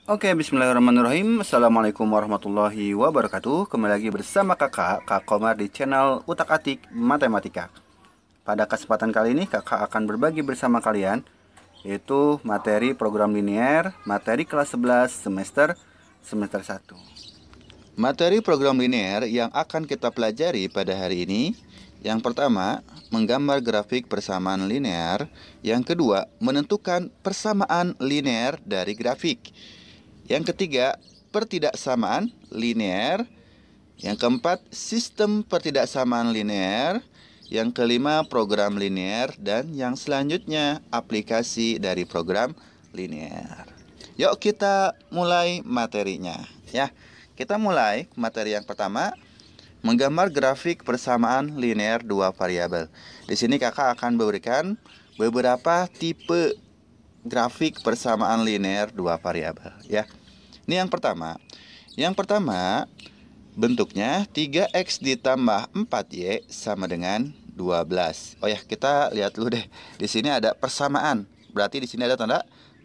Oke, bismillahirrahmanirrahim. Assalamualaikum warahmatullahi wabarakatuh. Kembali lagi bersama Kak Komar di channel Utak-Atik Matematika. Pada kesempatan kali ini kakak akan berbagi bersama kalian yaitu materi program linear, materi kelas 11 semester 1. Materi program linear yang akan kita pelajari pada hari ini, yang pertama, menggambar grafik persamaan linear. Yang kedua, menentukan persamaan linear dari grafik. Yang ketiga, pertidaksamaan linear. Yang keempat, sistem pertidaksamaan linear. Yang kelima, program linear. Dan yang selanjutnya, aplikasi dari program linear. Yuk kita mulai materinya ya. Kita mulai materi yang pertama, menggambar grafik persamaan linear dua variabel. Di sini kakak akan memberikan beberapa tipe grafik persamaan linear dua variabel ya. Ini yang pertama. Yang pertama, bentuknya 3x ditambah 4y sama dengan 12. Oh ya, kita lihat dulu deh. Di sini ada persamaan. Berarti di sini ada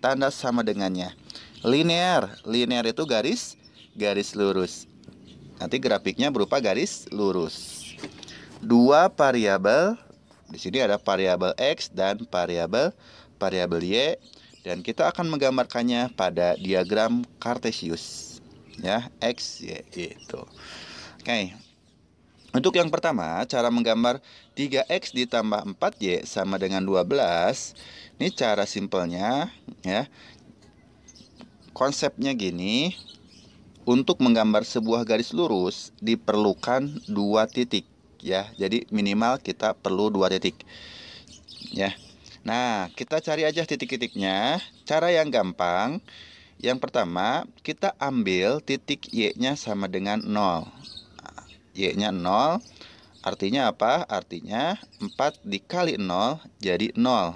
tanda sama dengannya. Linear. Linear itu garis lurus. Nanti grafiknya berupa garis lurus. Dua variabel. Di sini ada variabel x dan variabel y. Dan kita akan menggambarkannya pada diagram Kartesius ya, x, y gitu. Oke. Untuk yang pertama, cara menggambar 3x ditambah 4y sama dengan 12. Ini cara simpelnya ya. Konsepnya gini. Untuk menggambar sebuah garis lurus diperlukan 2 titik ya. Jadi minimal kita perlu 2 titik ya. Nah, kita cari aja titik-titiknya. Cara yang gampang. Yang pertama, kita ambil titik y-nya sama dengan 0. Y-nya 0. Artinya apa? Artinya 4 dikali 0 jadi 0.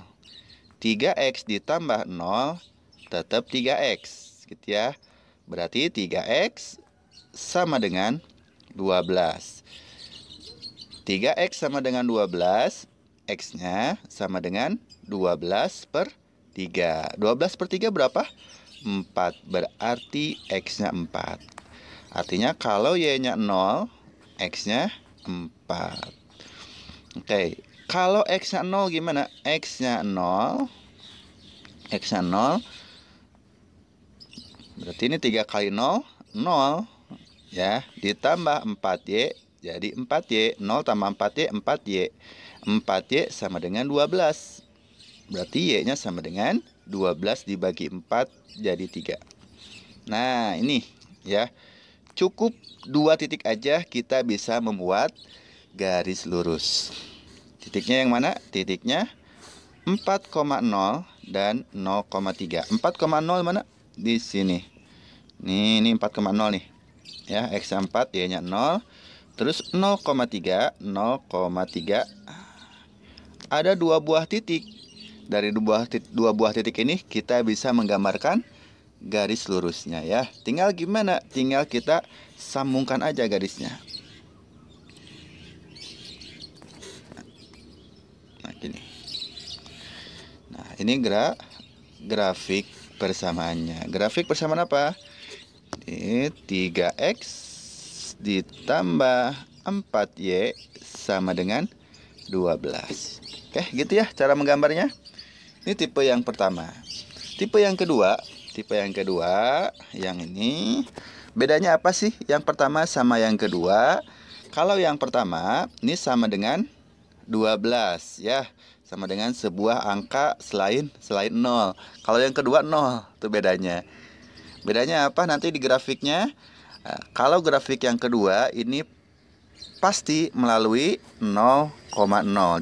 3x ditambah 0 tetap 3x gitu ya. Berarti 3x sama dengan 12. 3x sama dengan 12. X-nya sama dengan 12 per 3. 12 per 3 berapa? 4. Berarti X-nya 4. Artinya kalau Y-nya 0, X-nya 4. Oke. Kalau X-nya 0 gimana? X-nya 0. X-nya 0. Berarti ini 3 kali 0, 0 ya, ditambah 4y jadi 4y. 0 tambah 4y, 4y. 4y sama dengan 12. Berarti y-nya sama dengan 12 dibagi 4 jadi 3. Nah, ini ya. Cukup 2 titik aja kita bisa membuat garis lurus. Titiknya yang mana? Titiknya 4,0 dan 0,3. 4,0 mana? Di sini. Ini 4,0 nih. Ya, X-nya 4, Y-nya 0. Terus 0,3, 0,3. Ada 2 buah titik. Dari 2 buah titik ini kita bisa menggambarkan garis lurusnya ya. Tinggal gimana? Tinggal kita sambungkan aja garisnya. Nah, gini. Nah, ini grafik persamaannya. Grafik persamaan apa? Ini 3x ditambah 4y sama dengan 12. Oke, gitu ya cara menggambarnya. Ini tipe yang pertama. Tipe yang kedua, yang ini bedanya apa sih? Yang pertama sama yang kedua. Kalau yang pertama ini sama dengan 12 ya, sama dengan sebuah angka selain 0. Kalau yang kedua 0, itu bedanya. Bedanya apa nanti di grafiknya? Nah, kalau grafik yang kedua ini pasti melalui 0,0.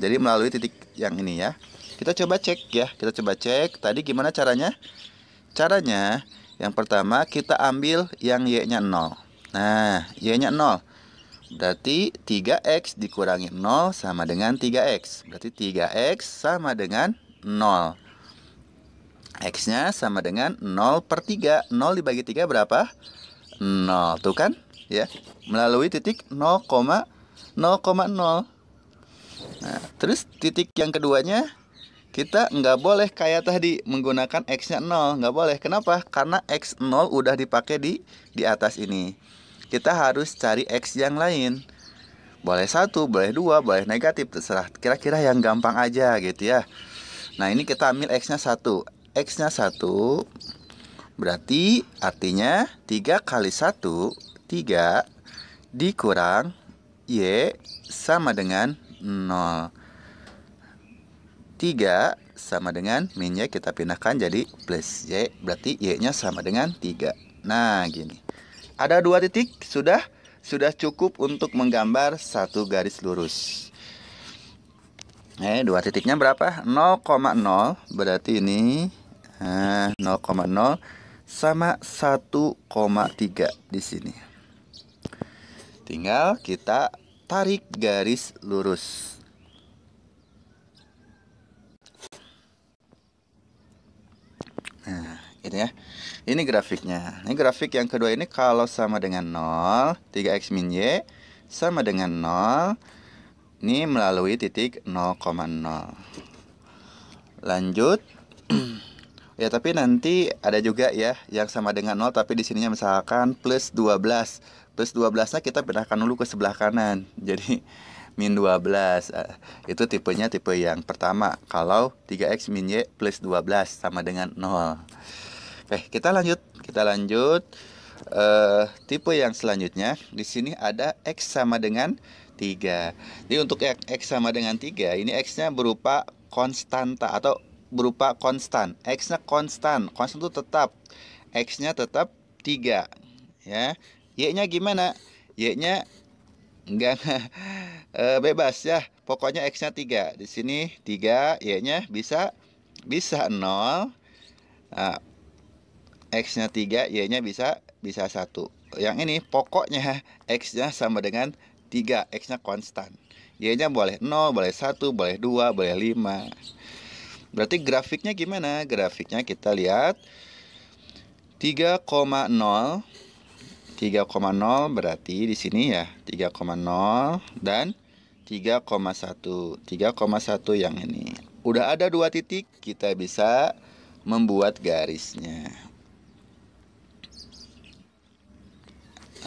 Jadi melalui titik yang ini ya. Kita coba cek ya. Kita coba cek tadi gimana caranya? Caranya yang pertama kita ambil yang y-nya 0. Nah, y-nya 0. Berarti 3x dikurangi 0 sama dengan 3x. Berarti 3x sama dengan 0. X-nya sama dengan 0 per 3. 0 dibagi 3 berapa? 0. Tuh kan? Ya. Melalui titik 0,0. Nah, terus titik yang keduanya kita nggak boleh kayak tadi menggunakan X-nya 0. Nggak boleh. Kenapa? Karena X0 udah dipakai di atas ini. Kita harus cari X yang lain. Boleh 1, boleh 2, boleh negatif, terserah. Kira-kira yang gampang aja gitu ya. Nah, ini kita ambil X-nya 1. X-nya 1 berarti artinya 3 kali 1, 3 dikurang Y sama dengan 0. 3 sama dengan min Y kita pindahkan jadi plus Y. Berarti Y-nya sama dengan 3. Nah, gini. Ada 2 titik, sudah cukup untuk menggambar satu garis lurus. 2 titiknya berapa? 0,0 berarti ini 0,0 sama 1,3 di sini. Tinggal kita tarik garis lurus. Nah, ini ya. Ini grafiknya. Ini grafik yang kedua ini kalau sama dengan 0, 3x min Y sama dengan 0. Ini melalui titik 0,0. Lanjut. Ya, tapi nanti ada juga ya yang sama dengan 0 tapi di sininya misalkan plus 12. Plus 12-nya kita pindahkan dulu ke sebelah kanan. Jadi min 12. Itu tipenya tipe yang pertama. Kalau 3x min Y plus 12 sama dengan 0. Oke, kita lanjut. Tipe yang selanjutnya di sini ada X sama dengan 3. Jadi untuk X sama dengan 3, ini X-nya berupa konstanta atau berupa konstan. X-nya konstan. Konstan itu tetap. X-nya tetap 3. Ya. Y-nya gimana? Y-nya enggak bebas ya. Pokoknya X-nya 3. Di sini 3, Y-nya bisa 0. Nah, X-nya 3, Y-nya bisa 1. Yang ini pokoknya X-nya sama dengan 3. X-nya konstan. Y-nya boleh 0, boleh 1, boleh 2, boleh 5. Berarti grafiknya gimana? Grafiknya kita lihat 3,0 berarti di sini ya 3,0 dan 3,1. 3,1 yang ini. Udah ada 2 titik, kita bisa membuat garisnya.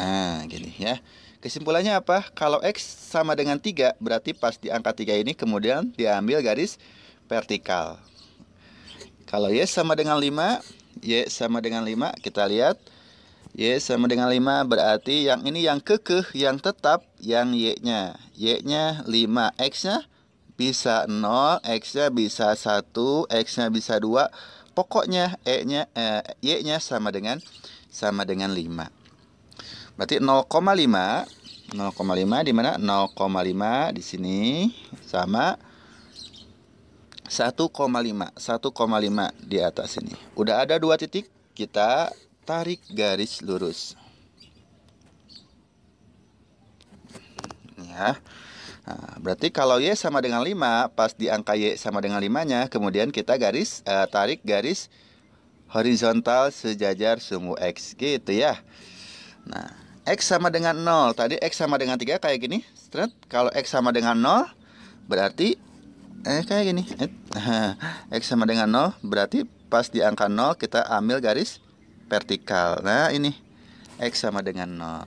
Nah, gini ya. Kesimpulannya apa? Kalau X sama dengan 3, berarti pas di angka 3 ini kemudian diambil garis vertikal. Kalau Y sama dengan 5, Y sama dengan 5, kita lihat Y sama dengan 5 berarti yang ini yang kekeh, yang tetap, yang Y-nya. Y-nya 5, X-nya bisa 0, X-nya bisa 1, X-nya bisa 2. Pokoknya Y-nya sama dengan 5. Berarti 0,5 di mana? 0,5 di sini sama 1,5 di atas ini. Udah ada 2 titik, kita tarik garis lurus. Ya. Nah, berarti kalau Y sama dengan 5, pas di angka Y sama dengan 5-nya, kemudian kita tarik garis horizontal sejajar sumbu X gitu ya. Nah, X sama dengan 0. Tadi X sama dengan 3 kayak gini. Kalau X sama dengan 0 berarti kayak gini. X sama dengan 0 berarti pas di angka 0 kita ambil garis vertikal. Nah, ini X sama dengan 0.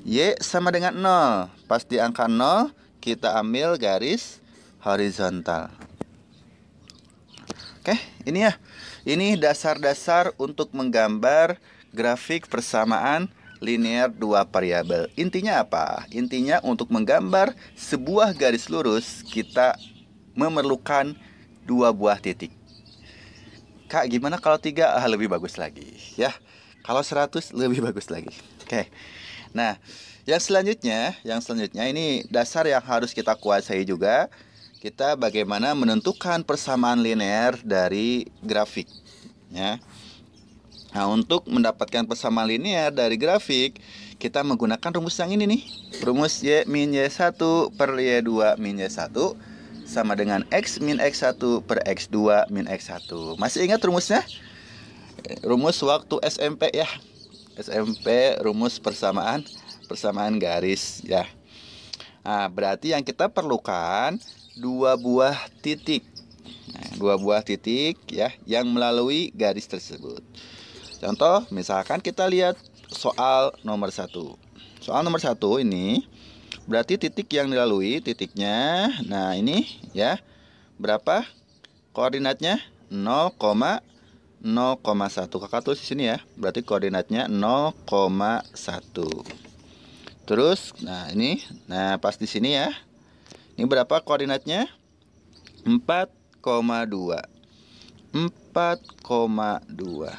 Y sama dengan 0. Pas di angka 0 kita ambil garis horizontal. Oke, ini ya. Ini dasar-dasar untuk menggambar grafik persamaan linear 2 variabel. Intinya apa? Intinya untuk menggambar sebuah garis lurus kita memerlukan 2 buah titik. Kak, gimana kalau 3? Lebih bagus lagi ya. Kalau 100 lebih bagus lagi. Oke. Nah, yang selanjutnya ini dasar yang harus kita kuasai juga. Kita bagaimana menentukan persamaan linear dari grafik ya. Nah, untuk mendapatkan persamaan linear dari grafik, kita menggunakan rumus yang ini nih. Rumus Y min Y1 per Y2 min Y1 sama dengan X min X1 per X2 min X1. Masih ingat rumusnya? Rumus waktu SMP ya. SMP rumus persamaan garis ya. Nah, berarti yang kita perlukan 2 buah titik. Nah, 2 dua buah titik ya yang melalui garis tersebut. Contoh, misalkan kita lihat soal nomor 1. Soal nomor 1 ini berarti titik yang dilalui titiknya. Nah, ini ya. Berapa koordinatnya? 0,1. Kakak tulis di sini ya. Berarti koordinatnya 0,1. Terus, nah ini, nah pas di sini ya. Ini berapa koordinatnya? 4,2. 4,2.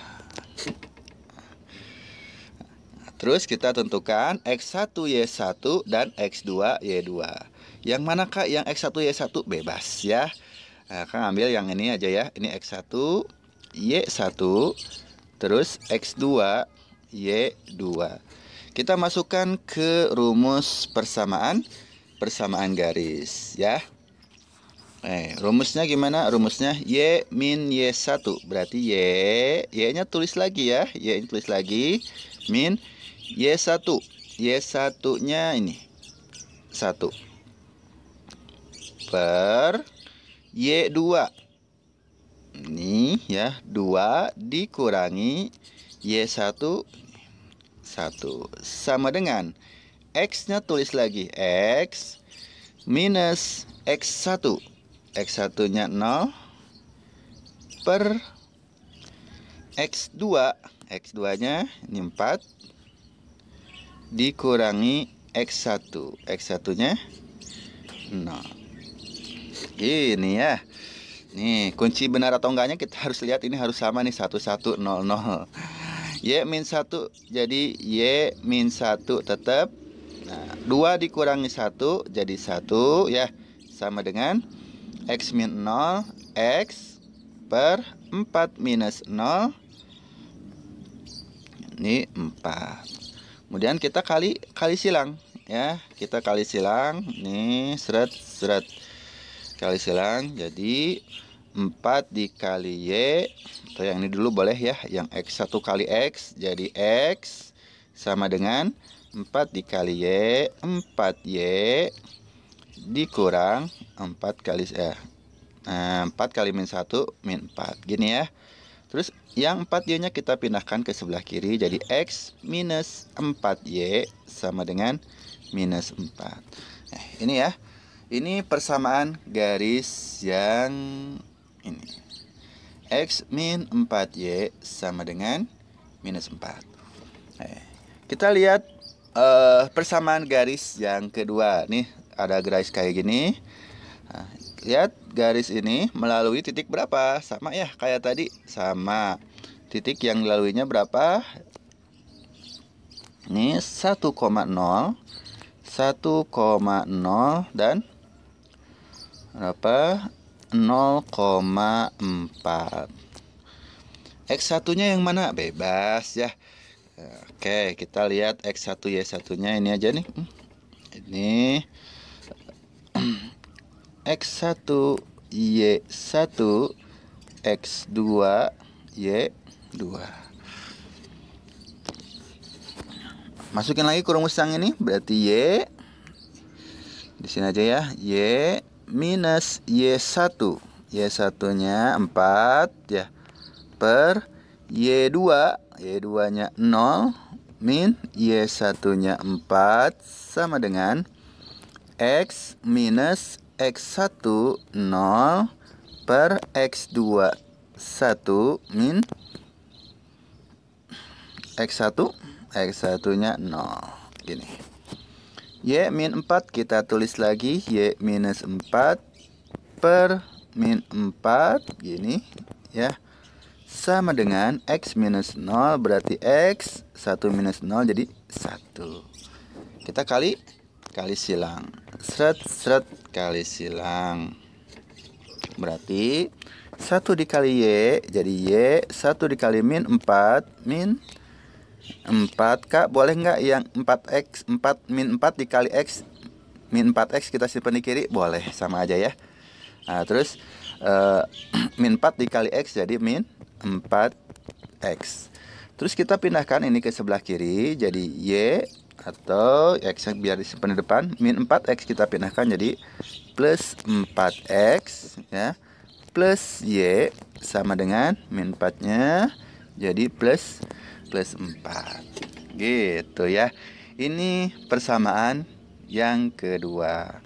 Terus kita tentukan X1 Y1 dan X2 Y2. Yang manakah yang X1 Y1? Bebas ya. Nah, Kang ambil yang ini aja ya. Ini X1 Y1, terus X2 Y2. Kita masukkan ke rumus persamaan garis ya. Rumusnya gimana? Rumusnya Y min Y1. Berarti Y-nya tulis lagi ya. Y-nya tulis lagi min Y1. Y1-nya ini 1 per Y2. Ini ya, 2 dikurangi Y1 1 sama dengan X-nya tulis lagi X minus X1. X1-nya 0 per X2. X2-nya ini 4 dikurangi X1. X1-nya 0. Ini ya. Nih, kunci benar atau enggaknya kita harus lihat, ini harus sama nih, 1 1 0 0. Y min 1 jadi Y min 1 tetap. Nah, 2 dikurangi 1 jadi 1 ya. Sama dengan X min 0 X per 4 minus 0. Ini 4. Kemudian kita kali silang ya. Kita kali silang. Nih, seret kali silang jadi 4 dikali Y, atau yang ini dulu boleh ya, yang X1 kali X jadi X sama dengan 4 dikali Y, 4Y dikurang 4 kali 4 kali min 1 min 4 gini ya. Terus yang 4Y nya kita pindahkan ke sebelah kiri jadi X minus 4Y sama dengan minus 4. Ini ya. Ini persamaan garis yang ini. X min 4Y sama dengan minus 4. Kita lihat persamaan garis yang kedua. Nih ada garis kayak gini. Nah, lihat garis ini melalui titik berapa? Sama ya kayak tadi. Sama. Titik yang dilaluinya berapa? Ini 1,0 dan berapa? 0,4. X1-nya yang mana? Bebas ya. Oke, kita lihat X1 Y1-nya ini aja nih. Ini X1 Y1 X2 Y2. Masukin lagi ke rumus yang ini, berarti Y di sini aja ya. Y minus Y1. Y1-nya 4 ya. Per Y2. Y2-nya 0 min Y1-nya 4 sama dengan X minus X1 0 per X2 1 min X1. X1-nya 0. Gini. Y min 4 kita tulis lagi Y minus 4 per min 4 gini ya. Sama dengan X minus 0 berarti X 1 minus 0 jadi 1. Kita kali silang. Seret kali silang. Berarti 1 dikali Y jadi Y 1 dikali min 4 min 4. Kak, boleh nggak yang 4X 4 min 4 dikali X min 4X kita simpan di kiri? Boleh, sama aja ya. Nah, terus min 4 dikali X jadi min 4X. Terus kita pindahkan ini ke sebelah kiri jadi Y atau X biar disimpan di depan. Min 4X kita pindahkan jadi plus 4X ya. plus Y sama dengan min 4-nya jadi plus 4. Gitu ya. Ini persamaan yang kedua.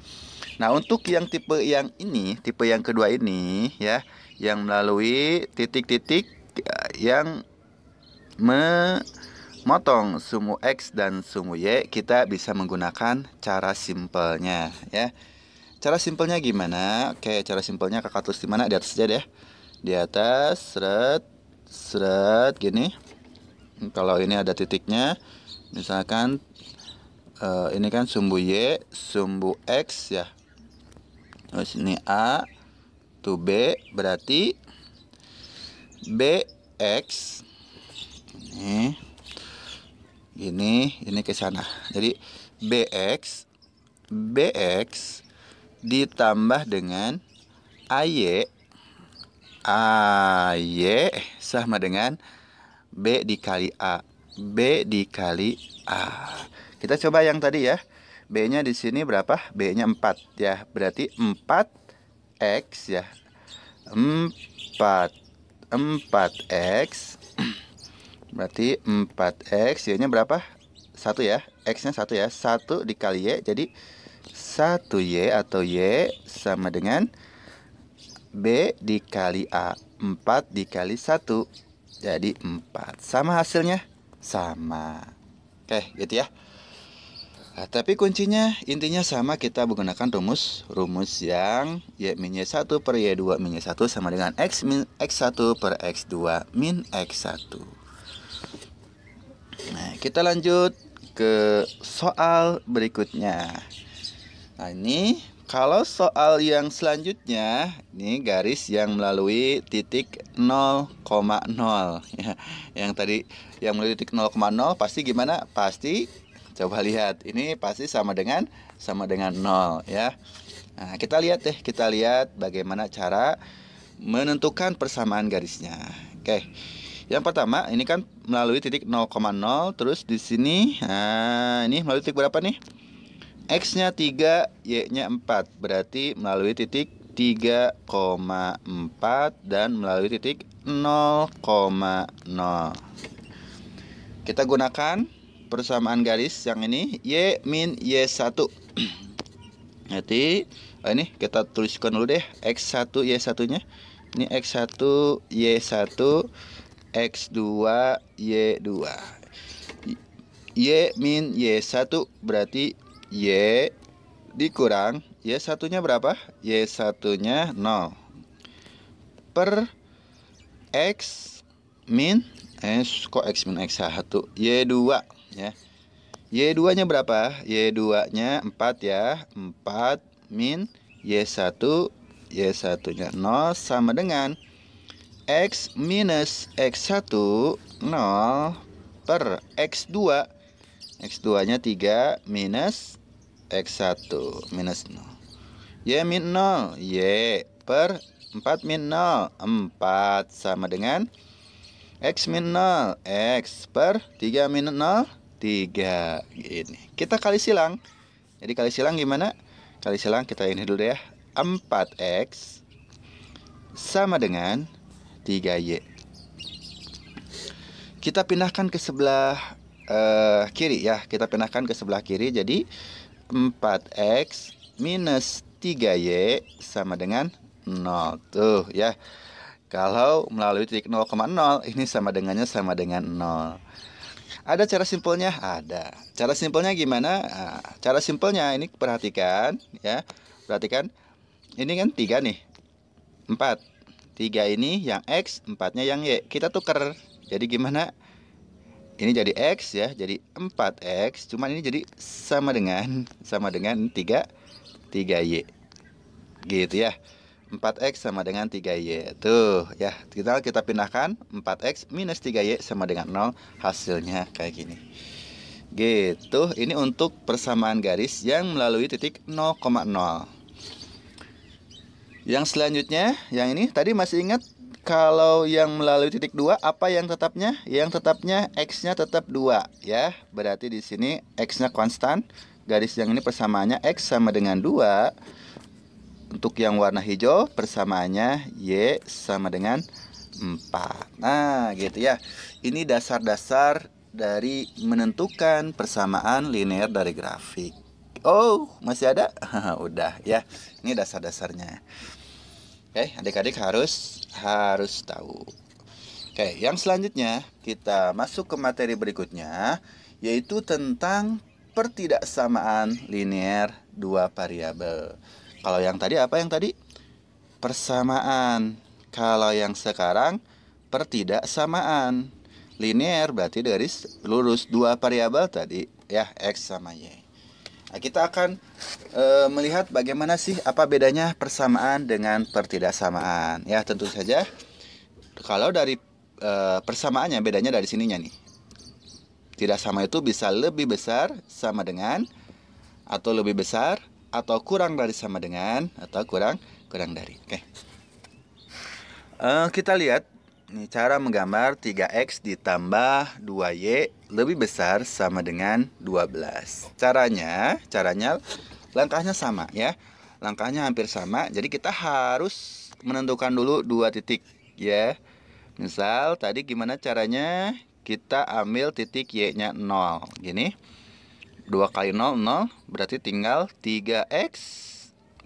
Nah, untuk yang tipe yang ini, tipe yang kedua ini ya, yang melalui titik-titik yang memotong sumu X dan sumu Y, kita bisa menggunakan cara simpelnya ya. Cara simpelnya gimana? Oke, cara simpelnya kakak tulis di mana? Di atas aja deh. Di atas, seret gini. Kalau ini ada titiknya, misalkan ini kan sumbu Y, sumbu X ya. Terus ini A, to B, berarti BX ini ke sana. Jadi BX ditambah dengan AY sama dengan B dikali A. Kita coba yang tadi ya. B-nya di sini berapa? B-nya 4 ya. Berarti 4X ya. 4X berarti 4X, Y-nya berapa? 1 ya. X-nya 1 ya. 1 dikali Y jadi 1Y atau Y sama dengan B dikali A. 4 dikali 1 jadi 4. Sama hasilnya? Sama. Oke, gitu ya. Nah, tapi kuncinya intinya sama, kita menggunakan rumus yang Y min Y1 per Y2 min Y1 sama dengan X min X1 per X2 min X1. Nah, kita lanjut ke soal berikutnya. Nah, ini kalau soal yang selanjutnya, ini garis yang melalui titik 0,0 ya. Yang tadi yang melalui titik 0,0 pasti gimana? Pasti coba lihat, ini pasti sama dengan 0 ya. Nah, kita lihat bagaimana cara menentukan persamaan garisnya. Oke. Yang pertama, ini kan melalui titik 0,0, terus di sini ini melalui titik berapa nih? X-nya 3, Y-nya 4. Berarti melalui titik 3,4 dan melalui titik 0,0. Kita gunakan persamaan garis yang ini Y min Y1. Nanti ini kita tuliskan dulu deh X1 Y1 nya. Ini X1 Y1, X2 Y2. Y min Y1 berarti Y dikurang Y1 nya berapa? Y1 nya 0 per X min kok X min X1 Y2 ya. Y2 nya berapa? Y2 nya 4 ya. 4 min Y1 nya 0 sama dengan X minus X1 0 per X2. X2 nya 3 minus X1 minus 0. Y min 0, Y per 4 min 0, 4 sama dengan X min 0, X per 3 min 0, 3. Gini. Kita kali silang. Jadi kali silang gimana? Kali silang kita ini dulu ya. 4X sama dengan 3Y. Kita pindahkan ke sebelah kiri ya. Kita pindahkan ke sebelah kiri. Jadi 4X minus 3Y sama dengan 0. Tuh ya. Kalau melalui titik 0,0 ini sama dengan 0. Ada cara simpelnya? Ada. Cara simpelnya gimana? Nah, cara simpelnya ini perhatikan ya. Perhatikan. Ini kan 3 nih. 4. 3 ini yang X, 4-nya yang Y. Kita tuker. Jadi gimana? Ini jadi X ya. Jadi 4X. Cuman ini jadi sama dengan 3Y. Gitu ya. 4X sama dengan 3Y. Tuh ya, kita pindahkan 4X minus 3Y sama dengan 0. Hasilnya kayak gini. Gitu. Ini untuk persamaan garis yang melalui titik 0,0. Yang selanjutnya, yang ini tadi masih ingat, kalau yang melalui titik 2 apa yang tetapnya? Yang tetapnya X-nya tetap 2 ya. Berarti di sini X-nya konstan. Garis yang ini persamaannya X sama dengan 2 untuk yang warna hijau persamaannya Y sama dengan 4. Nah, gitu ya. Ini dasar-dasar dari menentukan persamaan linear dari grafik. Oh, masih ada? Udah ya. Ini dasar-dasarnya. Oke, adik-adik harus tahu. Oke, yang selanjutnya kita masuk ke materi berikutnya, yaitu tentang pertidaksamaan linear dua variabel. Kalau yang tadi apa yang tadi? Persamaan. Kalau yang sekarang pertidaksamaan. Linear berarti garis lurus dua variabel tadi ya, X sama Y. Nah, kita akan melihat bagaimana sih apa bedanya persamaan dengan pertidaksamaan. Ya, tentu saja kalau dari persamaannya bedanya dari sininya nih. Tidak sama itu bisa lebih besar sama dengan, atau lebih besar atau kurang dari sama dengan, atau kurang dari. Oke. Kita lihat nih cara menggambar 3x ditambah 2y lebih besar sama dengan 12. Caranya langkahnya sama ya. Langkahnya hampir sama. Jadi kita harus menentukan dulu dua titik ya. Misal tadi gimana caranya? Kita ambil titik y-nya 0. Gini. 2 kali 0, 0. Berarti tinggal 3x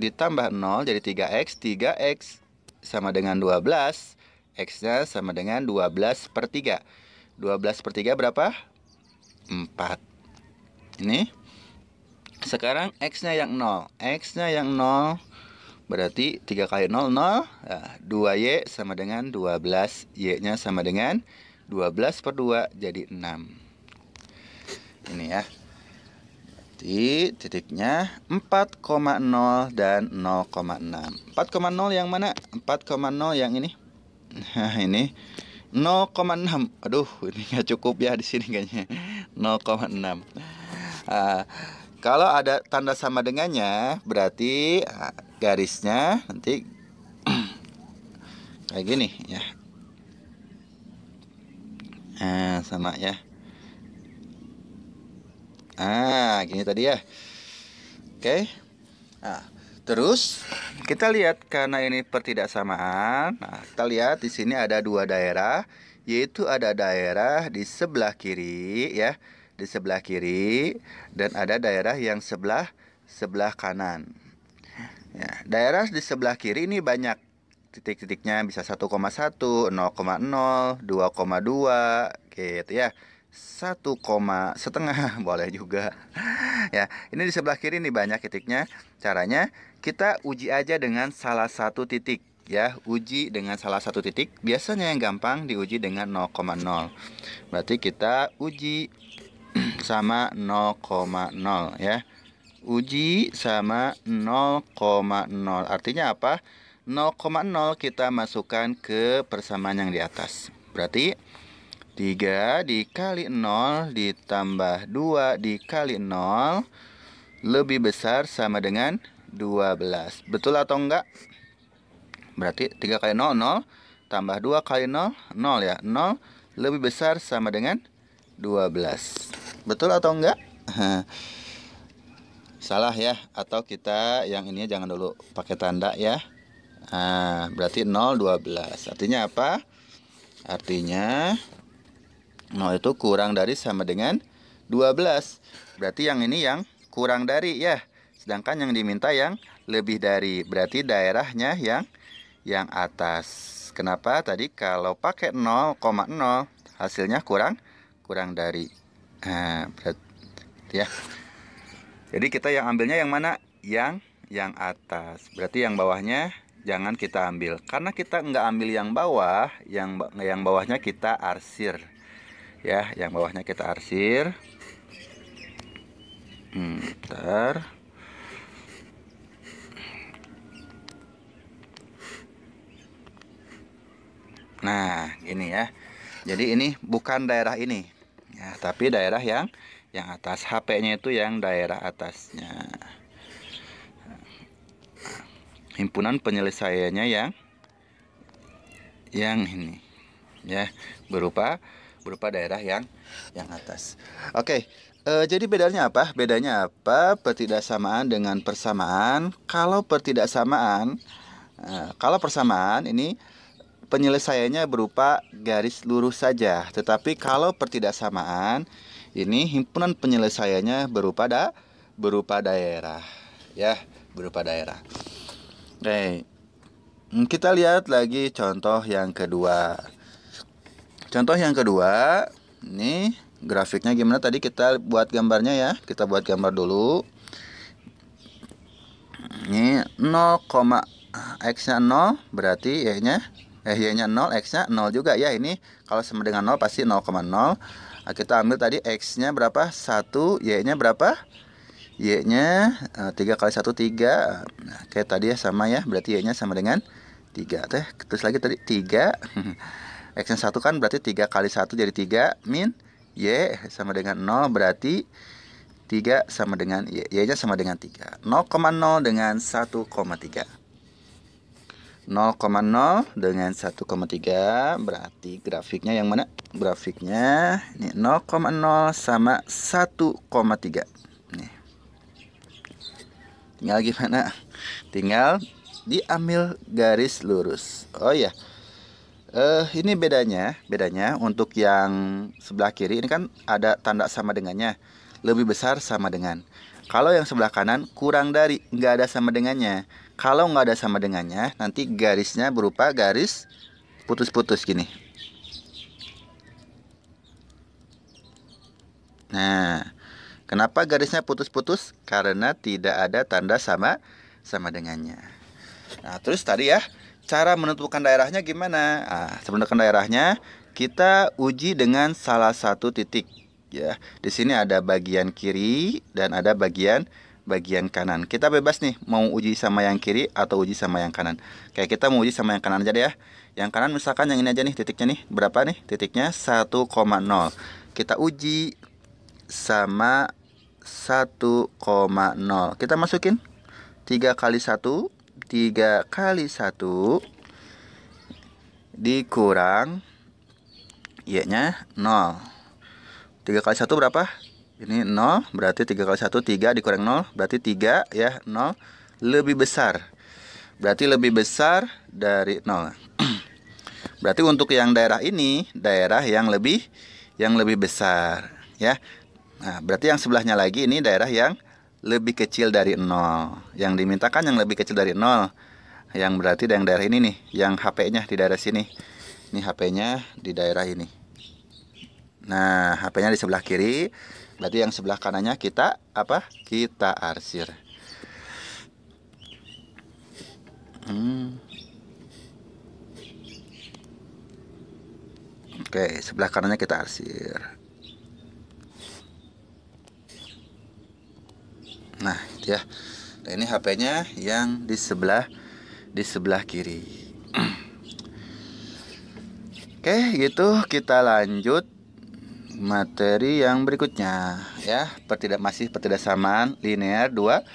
ditambah 0 jadi 3x. 3x sama dengan 12. X-nya sama dengan 12 per 3. 12 per 3 berapa? 4. Ini. Sekarang X-nya yang 0. X-nya yang 0 berarti 3 kali 0, 0. Nah, 2Y sama dengan 12. Y-nya sama dengan 12 per 2 jadi 6. Ini ya. Jadi titiknya 4,0 dan 0,6. 4,0 yang mana? 4,0 yang ini. Nah, ini 0,6. Aduh, ini nggak cukup ya di sini kayaknya. 0,6. Kalau ada tanda sama dengannya, berarti garisnya nanti kayak gini ya. Sama ya. Gini tadi ya. Oke. Nah, terus kita lihat karena ini pertidaksamaan. Nah, kita lihat di sini ada dua daerah, yaitu ada daerah di sebelah kiri ya, di sebelah kiri, dan ada daerah yang sebelah kanan. Ya, daerah di sebelah kiri ini banyak titik-titiknya, bisa 1,1, 0,0, 2,2 gitu ya. 1,5 boleh juga. Ya, ini di sebelah kiri nih banyak titiknya. Caranya kita uji aja dengan salah satu titik ya, uji dengan salah satu titik. Biasanya yang gampang diuji dengan 0,0. Berarti kita uji sama 0,0 ya. Uji sama 0,0. Artinya apa? 0,0 kita masukkan ke persamaan yang di atas. Berarti 3 dikali 0 ditambah 2 dikali 0 lebih besar sama dengan 12. Betul atau enggak? Berarti 3 kali 0, 0. Tambah 2 kali 0, 0 ya. 0 lebih besar sama dengan 12. Betul atau enggak? Salah ya. Atau kita yang ini jangan dulu pakai tanda ya. Berarti 0, 12. Artinya apa? Artinya 0 itu kurang dari sama dengan 12. Berarti yang ini yang kurang dari ya. Sedangkan yang diminta yang lebih dari. Berarti daerahnya yang atas. Kenapa? Tadi kalau pakai 0,0 hasilnya kurang dari. Berarti ya. Jadi kita yang ambilnya yang mana? Yang atas. Berarti yang bawahnya jangan kita ambil. Karena kita nggak ambil yang bawah, yang bawahnya kita arsir. Ya, yang bawahnya kita arsir. Bentar. Nah, gini ya. Jadi ini bukan daerah ini. Ya, tapi daerah yang atas. HP-nya itu yang daerah atasnya. Himpunan penyelesaiannya yang ini. Ya, berupa berupa daerah yang atas. Oke. Jadi bedanya apa? Bedanya apa pertidaksamaan dengan persamaan? Kalau pertidaksamaan, kalau persamaan ini penyelesaiannya berupa garis lurus saja. Tetapi kalau pertidaksamaan, ini himpunan penyelesaiannya berupa daerah, ya, berupa daerah. Oke, kita lihat lagi contoh yang kedua. Contoh yang kedua, ini grafiknya gimana? Tadi kita buat gambarnya ya. Kita buat gambar dulu. Ini 0, x-nya 0 berarti y-nya 0, x-nya 0 juga ya. Ini kalau sama dengan 0 pasti 0,0. Nah, kita ambil tadi x-nya berapa? 1, y-nya berapa? Y-nya 3 kali 1 3. Nah, kayak tadi ya sama ya. Berarti y-nya sama dengan 3. Terus lagi tadi 3. X-nya 1 kan berarti 3 kali 1 jadi 3 min Y sama dengan 0 berarti 3 sama dengan Y-nya sama dengan 3. 0,0 dengan 1,3. 0,0 dengan 1,3 berarti grafiknya yang mana? Grafiknya ini 0,0 sama 1,3. Nih. Tinggal gimana? Tinggal diambil garis lurus. Oh ya. Ini bedanya untuk yang sebelah kiri ini kan ada tanda sama dengannya, lebih besar sama dengan. Kalau yang sebelah kanan kurang dari, nggak ada sama dengannya. Kalau nggak ada sama dengannya, nanti garisnya berupa garis putus-putus gini. Nah, kenapa garisnya putus-putus? Karena tidak ada tanda sama dengannya. Nah, terus tadi ya, cara menentukan daerahnya gimana? Nah, menentukan daerahnya kita uji dengan salah satu titik ya. Di sini ada bagian kiri dan ada bagian kanan. Kita bebas nih mau uji sama yang kiri atau uji sama yang kanan. Kayak kita mau uji sama yang kanan aja deh ya. Yang kanan misalkan yang ini aja nih titiknya nih. Berapa nih? Titiknya 1,0. Kita uji sama 1,0. Kita masukin 3 kali 1 3 kali 1 dikurang Y-nya 0. 3 kali 1 berapa? Ini 0, berarti 3 kali 1 3 dikurang 0, berarti 3 ya, 0 lebih besar. Berarti lebih besar dari 0. Berarti untuk yang daerah ini, daerah yang lebih besar ya. Nah, berarti yang sebelahnya lagi ini daerah yang lebih kecil dari 0. Yang dimintakan yang lebih kecil dari 0. Yang berarti yang daerah ini nih, yang HP-nya di daerah sini. Ini HP-nya di daerah ini. Nah, HP-nya di sebelah kiri. Berarti yang sebelah kanannya kita apa? Kita arsir. Oke, sebelah kanannya kita arsir. Nah, itu ya. Nah, ini HP-nya yang di sebelah kiri. Oke, gitu kita lanjut materi yang berikutnya ya. Masih pertidaksamaan linear dua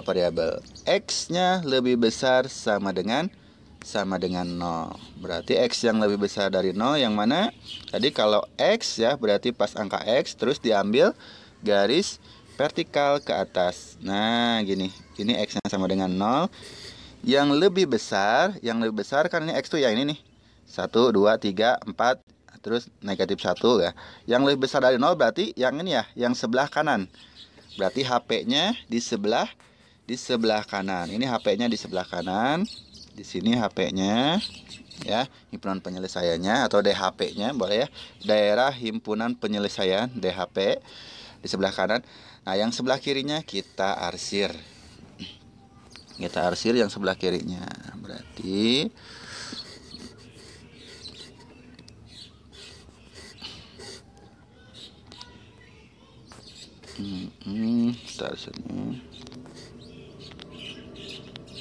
variabel. X-nya lebih besar sama dengan 0. Berarti X yang lebih besar dari 0 yang mana? Tadi kalau X ya, berarti pas angka X terus diambil garis vertikal ke atas. Nah, gini. Ini X-nya sama dengan 0. Yang lebih besar kan ini X tuh ya, ini nih. 1, 2, 3, 4, terus negatif 1 ya. Yang lebih besar dari 0 berarti yang ini ya, yang sebelah kanan. Berarti HP-nya di sebelah kanan. Ini HP-nya di sebelah kanan. Di sini HP-nya ya, himpunan penyelesaiannya atau DHP-nya boleh ya. Daerah himpunan penyelesaian DHP di sebelah kanan. Nah, yang sebelah kirinya kita arsir. Kita arsir yang sebelah kirinya. Berarti kita arsirnya.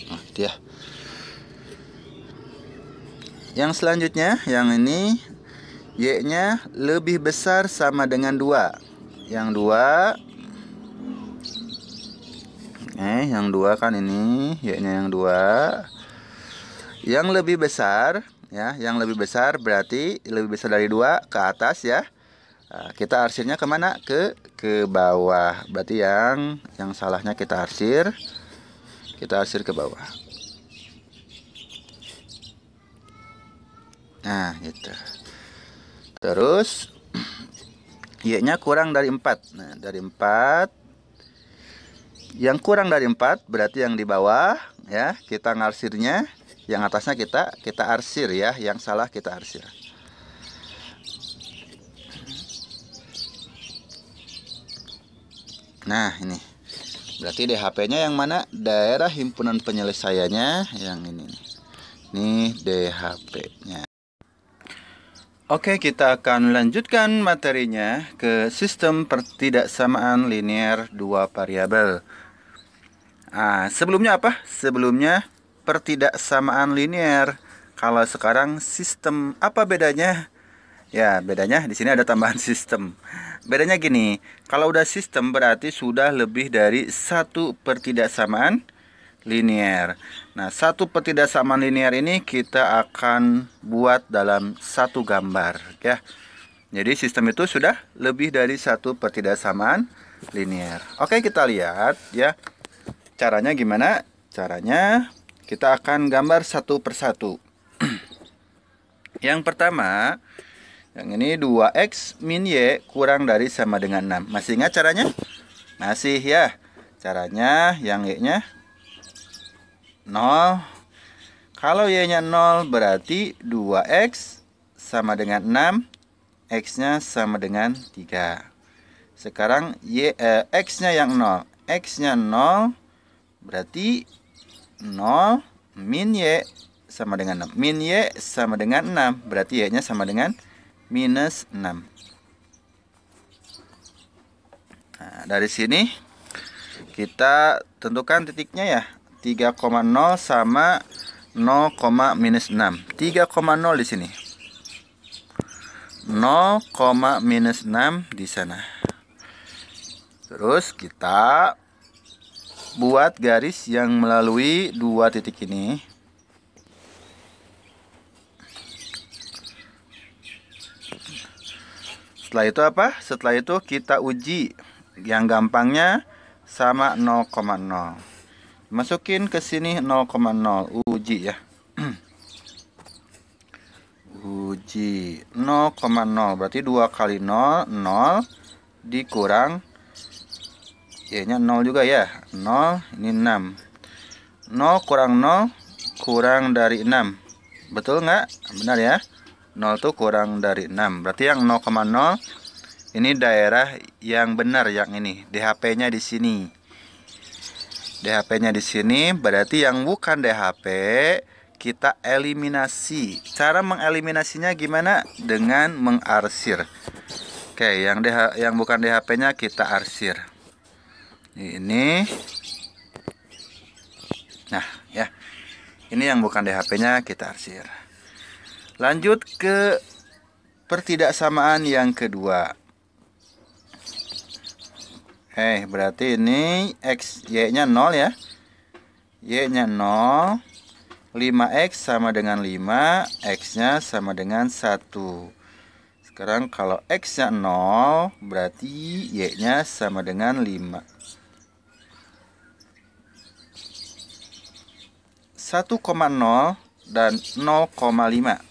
Nah, itu ya. Yang selanjutnya, yang ini Y-nya lebih besar sama dengan 2. Yang 2 kan ini Y-nya yang 2. Yang lebih besar ya, yang lebih besar berarti lebih besar dari 2 ke atas ya. Nah, kita arsirnya kemana? Ke bawah. Berarti yang salahnya kita arsir ke bawah. Nah, gitu. Terus Y-nya kurang dari 4. Nah, dari 4. Yang kurang dari 4 berarti yang di bawah ya, kita ngarsirnya. Yang atasnya kita arsir ya, yang salah kita arsir. Nah, ini. Berarti DHP-nya yang mana? Daerah himpunan penyelesaiannya yang ini nih. Ini DHP-nya. Oke, kita akan lanjutkan materinya ke sistem pertidaksamaan linear 2 variabel. Nah, sebelumnya apa? Sebelumnya pertidaksamaan linear. Kalau sekarang sistem, apa bedanya? Ya, bedanya di sini ada tambahan sistem. Bedanya gini, kalau udah sistem berarti sudah lebih dari satu pertidaksamaan linear. Nah, satu pertidaksamaan linear ini kita akan buat dalam satu gambar ya. Jadi sistem itu sudah lebih dari satu pertidaksamaan linear. Oke, kita lihat ya. Caranya gimana? Caranya kita akan gambar satu persatu. Yang pertama, yang ini 2x min y kurang dari sama dengan 6. Masih ingat caranya? Masih ya. Caranya yang y-nya 0. Kalau y-nya 0 berarti 2x sama dengan 6, x-nya sama dengan 3. Sekarang x-nya yang 0. X-nya 0 berarti 0 min y sama dengan 6. Min y sama dengan 6, berarti y-nya sama dengan minus 6. Nah, dari sini kita tentukan titiknya ya. 3,0 sama 0, minus 6. 3,0 di sini. 0, minus 6 di sana. Terus kita buat garis yang melalui dua titik ini. Setelah itu apa? Setelah itu kita uji. Yang gampangnya sama 0,0. Masukin ke sini 0,0, uji ya. Uji 0,0 berarti 2 kali 0, 0 dikurang y-nya 0 juga ya. 0 ini 6. 0 kurang 0 kurang dari 6. Betul nggak? Benar ya. 0 tuh kurang dari 6. Berarti yang 0,0 ini daerah yang benar, yang ini. DHP-nya di sini. DHP-nya di sini, berarti yang bukan DHP kita eliminasi. Cara mengeliminasinya gimana? Dengan mengarsir. Oke, yang bukan DHP-nya kita arsir. Ini. Nah, ya. Ini yang bukan DHP-nya kita arsir. Lanjut ke pertidaksamaan yang kedua. Berarti ini y-nya 0 ya. Y-nya 0. 5x sama dengan 5, x-nya sama dengan 1. Sekarang kalau x-nya 0, berarti y-nya sama dengan 5. 1,0 dan 0,5.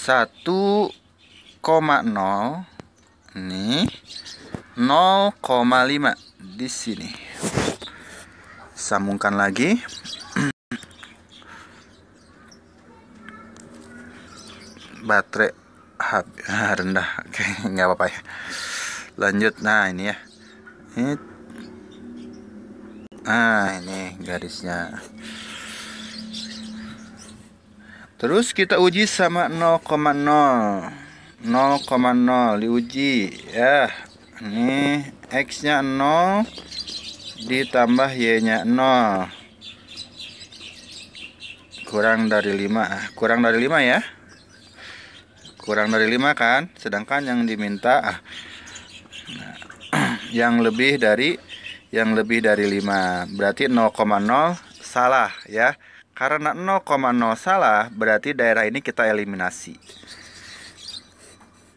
1,0 ini 0,5 di sini. Sambungkan lagi. Baterai rendah. Oke, nggak apa-apa ya. Lanjut. Nah, ini ya. Ini garisnya. Terus kita uji sama 0,0. 0,0 diuji ya. Ini x-nya 0 ditambah y-nya 0. Kurang dari 5. Kurang dari 5 ya. Kurang dari 5 kan. Sedangkan yang diminta yang lebih dari 5. Berarti 0,0 salah ya. Karena 0,0 salah, berarti daerah ini kita eliminasi.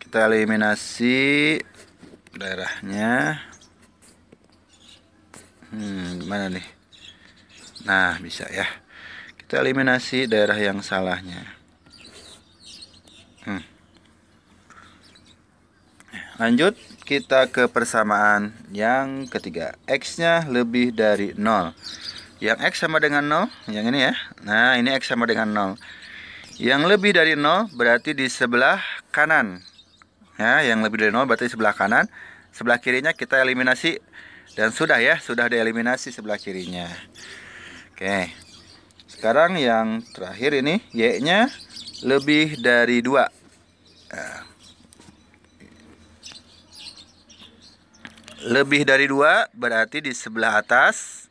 Kita eliminasi daerahnya. Gimana nih? Nah, bisa ya. Kita eliminasi daerah yang salahnya. Lanjut, kita ke persamaan yang ketiga. X-nya lebih dari 0. Yang X sama dengan 0, yang ini ya. Nah, ini X sama dengan 0. Yang lebih dari 0 berarti di sebelah kanan. Ya, yang lebih dari 0 berarti di sebelah kanan. Sebelah kirinya kita eliminasi. Dan sudah ya, sudah dieliminasi sebelah kirinya. Oke. Sekarang yang terakhir ini, Y-nya lebih dari 2. Nah, lebih dari 2 berarti di sebelah atas.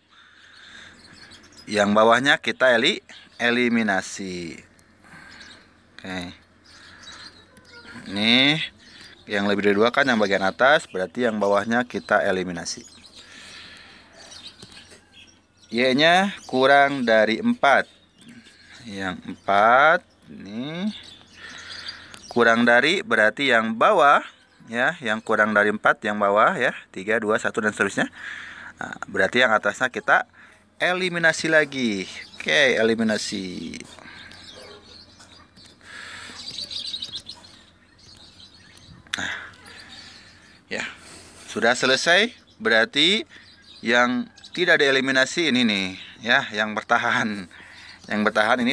Yang bawahnya kita eliminasi. Oke. Ini yang lebih dari 2 kan yang bagian atas, berarti yang bawahnya kita eliminasi. Y-nya kurang dari 4. Yang 4 ini kurang dari berarti yang bawah ya, yang kurang dari 4 yang bawah ya, 3, 2, 1 dan seterusnya. Nah, berarti yang atasnya kita eliminasi lagi. Oke, eliminasi. Nah, ya, sudah selesai. Berarti yang tidak dieliminasi ini nih, ya, yang bertahan. Yang bertahan ini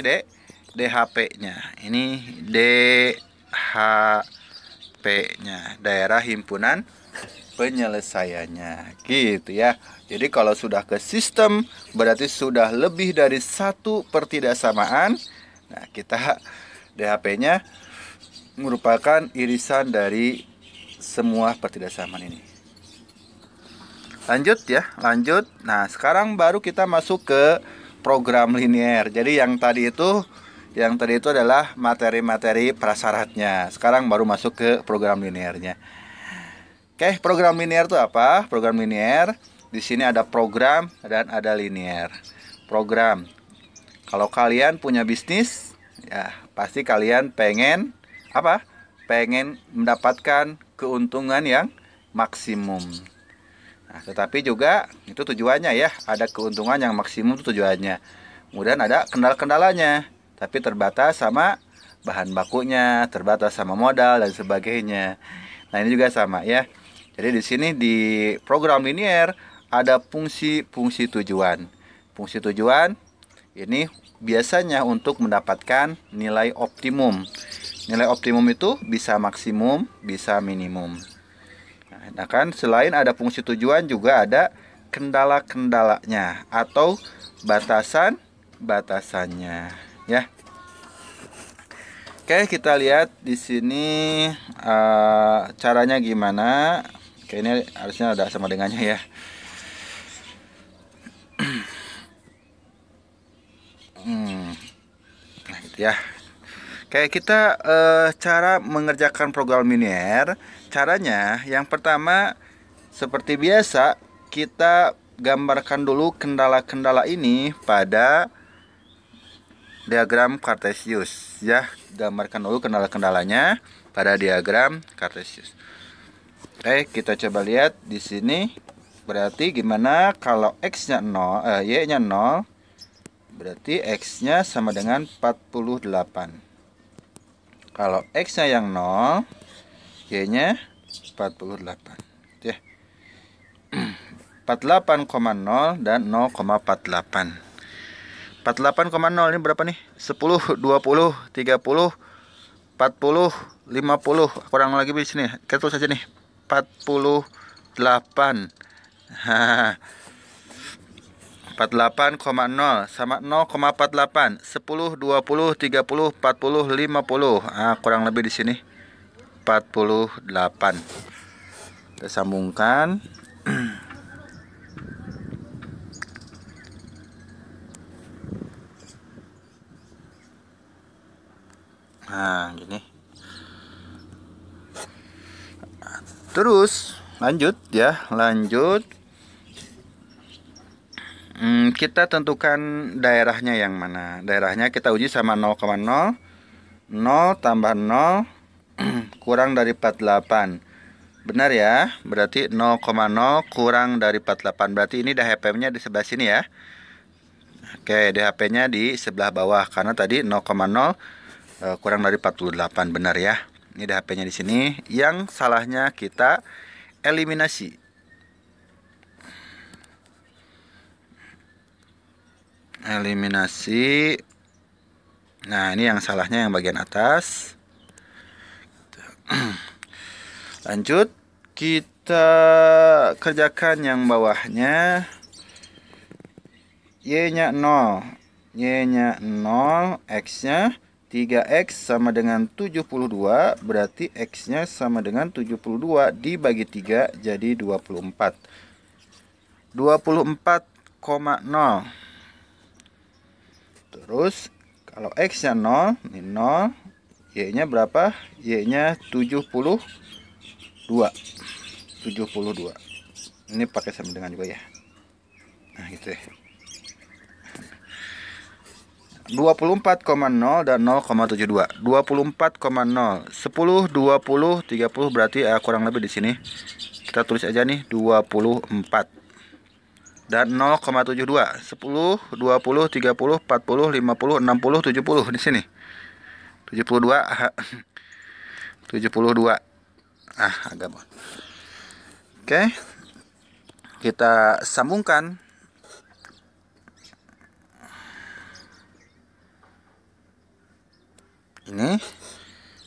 DHP-nya. Ini DHP-nya, daerah himpunan penyelesaiannya, gitu ya. Jadi kalau sudah ke sistem berarti sudah lebih dari 1 pertidaksamaan. Nah, kita DHP-nya merupakan irisan dari semua pertidaksamaan ini. Lanjut ya, lanjut. Nah, sekarang baru kita masuk ke program linear. Jadi yang tadi itu adalah materi-materi prasyaratnya. Sekarang baru masuk ke program linearnya. Oke, program linear itu apa? Program linear di sini ada program dan ada linear. Program. Kalau kalian punya bisnis, ya pasti kalian pengen apa? Pengen mendapatkan keuntungan yang maksimum. Nah, tetapi juga itu tujuannya ya, ada keuntungan yang maksimum itu tujuannya. Kemudian ada kendala-kendalanya, tapi terbatas sama bahan bakunya, terbatas sama modal dan sebagainya. Nah, ini juga sama ya. Jadi di sini di program linear ada fungsi-fungsi tujuan. Fungsi tujuan ini biasanya untuk mendapatkan nilai optimum. Nilai optimum itu bisa maksimum, bisa minimum. Nah kan, selain ada fungsi tujuan juga ada kendala-kendalanya atau batasan-batasannya ya. Oke, kita lihat di sini caranya gimana. Oke, ini harusnya ada sama dengannya ya. Nah, gitu ya. Oke, kita cara mengerjakan program linear. Caranya yang pertama seperti biasa kita gambarkan dulu kendala-kendala ini pada diagram Cartesius ya. Gambarkan dulu kendala-kendalanya pada diagram Cartesius. Oke, kita coba lihat di sini. Berarti gimana kalau X-nya 0, Y-nya 0, berarti X-nya sama dengan 48. Kalau X-nya yang 0, Y-nya 48 ya. 48,0 dan 0,48. 48,0 ini berapa nih? 10, 20, 30, 40, 50. Kurang lagi di sini. Kita tulis saja nih. 48. 48,0 sama 0,48. 10, 20, 30, 40, 50. Kurang lebih di sini 48. Kita sambungkan. Nah, gini. Terus lanjut ya, lanjut. Kita tentukan daerahnya yang mana. Daerahnya kita uji sama 0,0. 0 tambah 0 kurang dari 48. Benar ya? Berarti 0,0 kurang dari 48. Berarti ini DHP-nya di sebelah sini ya. Oke, DHP-nya di sebelah bawah. Karena tadi 0,0 kurang dari 48. Benar ya? Ini DHP-nya di sini. Yang salahnya kita eliminasi. Nah, ini yang salahnya yang bagian atas. Lanjut, kita kerjakan yang bawahnya. Y-nya 0, Y-nya 0, X-nya 3X sama dengan 72. Berarti X-nya sama dengan 72 dibagi 3 jadi 24. 24,0. Terus kalau X-nya 0, ini 0, Y-nya berapa? Y-nya 72. 72. Ini pakai sama dengan juga ya. Nah, gitu ya. 24,0 dan 0,72. 24,0. 10, 20, 30 berarti kurang lebih di sini. Kita tulis aja nih 24. Dan 0,72. 10, 20, 30, 40, 50, 60, 70 di sini. 72. 72. Agak. Oke. Kita sambungkan. Ini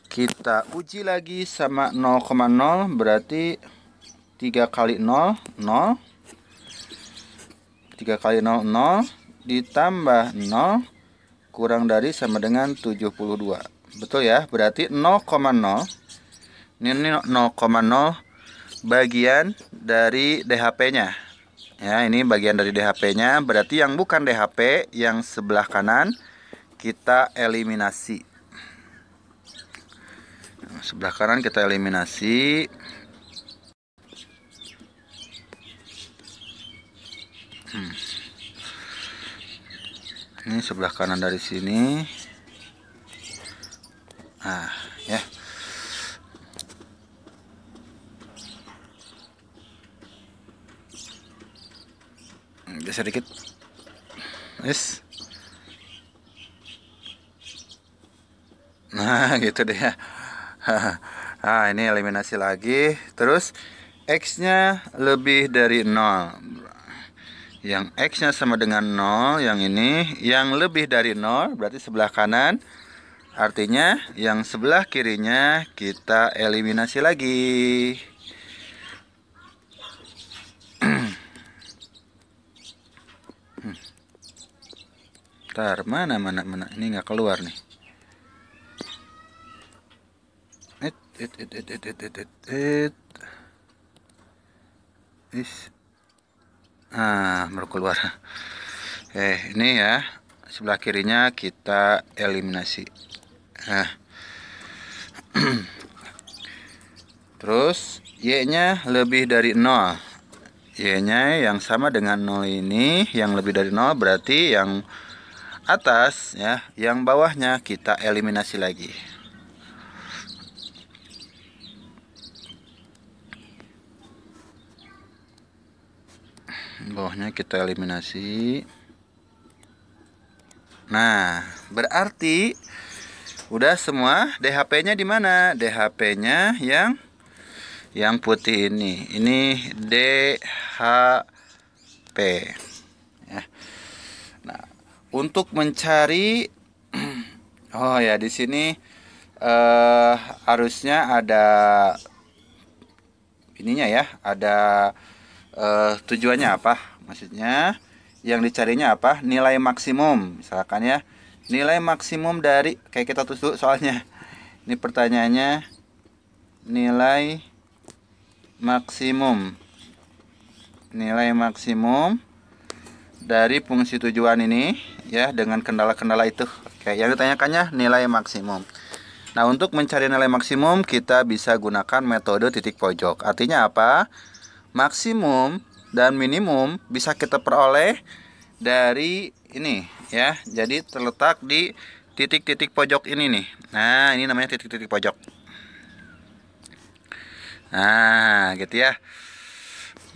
kita uji lagi sama 0,0 berarti 3 kali 0 0. 3 kali 0 0 ditambah 0 kurang dari sama dengan 72. Betul ya? Berarti 0,0. Ini 0,0 bagian dari DHP-nya. Ya, ini bagian dari DHP-nya. Berarti yang bukan DHP yang sebelah kanan kita eliminasi. Sebelah kanan kita eliminasi. Ini sebelah kanan dari sini. Ya. Geser dikit. Yes. Nah, gitu deh ya. Ini eliminasi lagi. Terus X-nya lebih dari 0. Yang X-nya sama dengan 0. Yang ini yang lebih dari 0 berarti sebelah kanan. Artinya yang sebelah kirinya kita eliminasi lagi. Ntar mana ini nggak keluar nih. Baru keluar. Ini ya sebelah kirinya kita eliminasi. Terus Y-nya lebih dari 0. Y-nya yang sama dengan 0 ini yang lebih dari 0 berarti yang atas ya, yang bawahnya kita eliminasi lagi. Bawahnya kita eliminasi. Nah, berarti udah semua. DHP-nya di mana? DHP-nya yang putih ini. Ini DHP. Ya. Nah, untuk mencari di sini harusnya ada ininya ya, ada tujuannya apa? Maksudnya yang dicarinya apa? Nilai maksimum, misalkan ya. Nilai maksimum dari, kayak kita tulis dulu soalnya. Ini pertanyaannya, nilai maksimum. Nilai maksimum dari fungsi tujuan ini ya, dengan kendala-kendala itu. Oke, yang ditanyakannya nilai maksimum. Nah, untuk mencari nilai maksimum kita bisa gunakan metode titik pojok. Artinya apa? Maksimum dan minimum bisa kita peroleh dari ini ya. Jadi terletak di titik-titik pojok ini nih. Nah, ini namanya titik-titik pojok. Nah, gitu ya.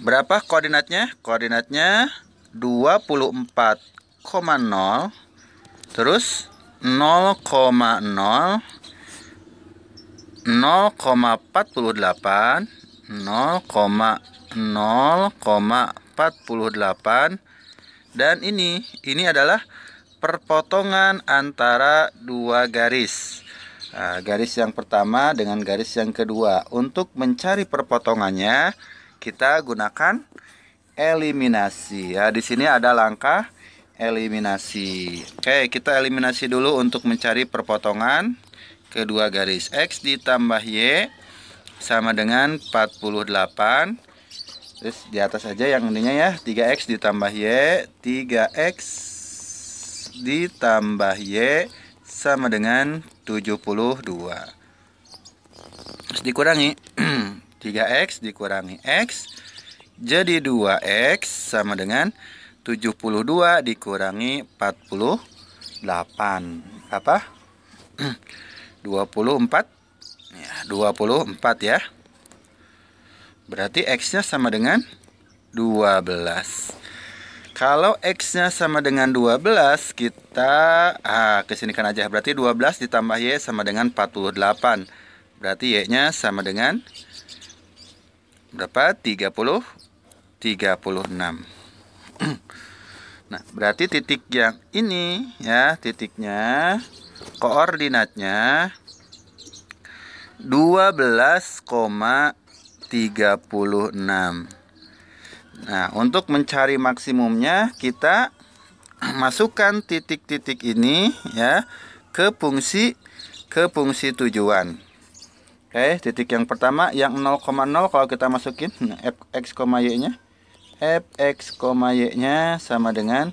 Berapa koordinatnya? Koordinatnya 24,0, terus 0,0, 0,48, 0,0,48, dan ini adalah perpotongan antara dua garis. Nah, garis yang pertama dengan garis yang kedua. Untuk mencari perpotongannya, kita gunakan eliminasi. Ya, di sini ada langkah eliminasi. Oke, kita eliminasi dulu untuk mencari perpotongan kedua garis. X ditambah Y sama dengan 48. Terus di atas aja yang ininya ya, 3X ditambah Y, 3X ditambah Y sama dengan 72. Terus dikurangi 3X dikurangi X, jadi 2X sama dengan 72 dikurangi 48. Apa? 24 ya, 24 ya. Berarti X-nya sama dengan 12. Kalau X-nya sama dengan 12, kita kesinikan aja. Berarti 12 ditambah Y sama dengan 48. Berarti Y-nya sama dengan berapa? 36. Nah, berarti titik yang ini ya, titiknya koordinatnya 12,36. Nah, untuk mencari maksimumnya kita masukkan titik-titik ini ya ke fungsi tujuan. Oke, titik yang pertama yang 0,0 kalau kita masukin fx, y-nya. Fx, y-nya sama dengan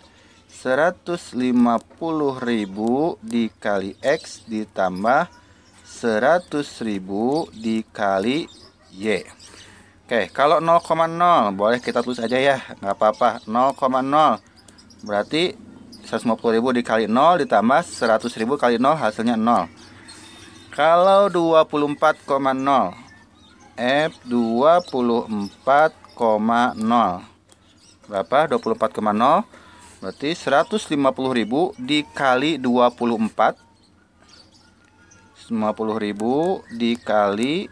150.000 dikali X ditambah 100.000 dikali Y. Oke, kalau 0,0 boleh kita tulis aja ya, nggak apa-apa. 0,0 berarti 150.000 dikali 0 ditambah 100.000 kali 0 hasilnya 0. Kalau 24,0 F 24,0 berapa? 24,0 berarti 150.000 dikali 24, 50.000 dikali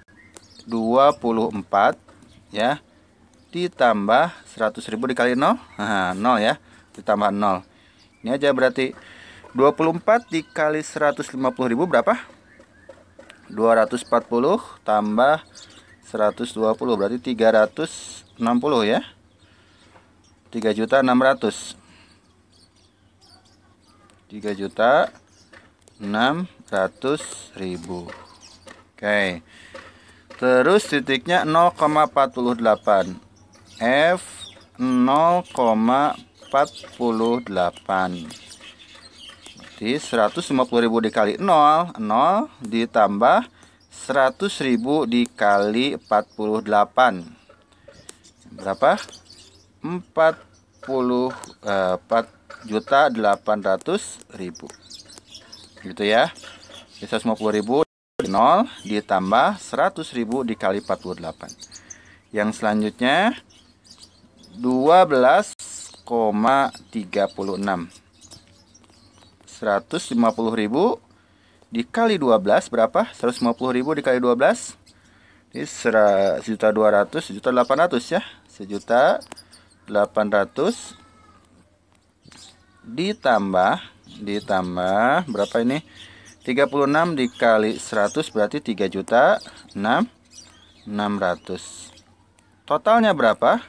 24 ya, ditambah 100.000 dikali 0. Nah, 0 ya, ditambah 0. Ini aja berarti 24 dikali 150.000 berapa? 240 tambah 120 berarti 360 ya. 3.600.000. 3.600.000. Oke. Terus titiknya 0,48. F 0,48. Jadi 150.000 dikali 0, 0 ditambah 100.000 dikali 48. Berapa? 4.800.000. Gitu ya. 150.000 0 ditambah 100.000 dikali 48. Yang selanjutnya 12,36. 150.000 dikali 12 berapa? 150.000 dikali 12 ini 1.200.000, 1.800.000 ya. 1.800.000 ditambah berapa ini? 36 dikali 100 berarti 3.600.000. Totalnya berapa?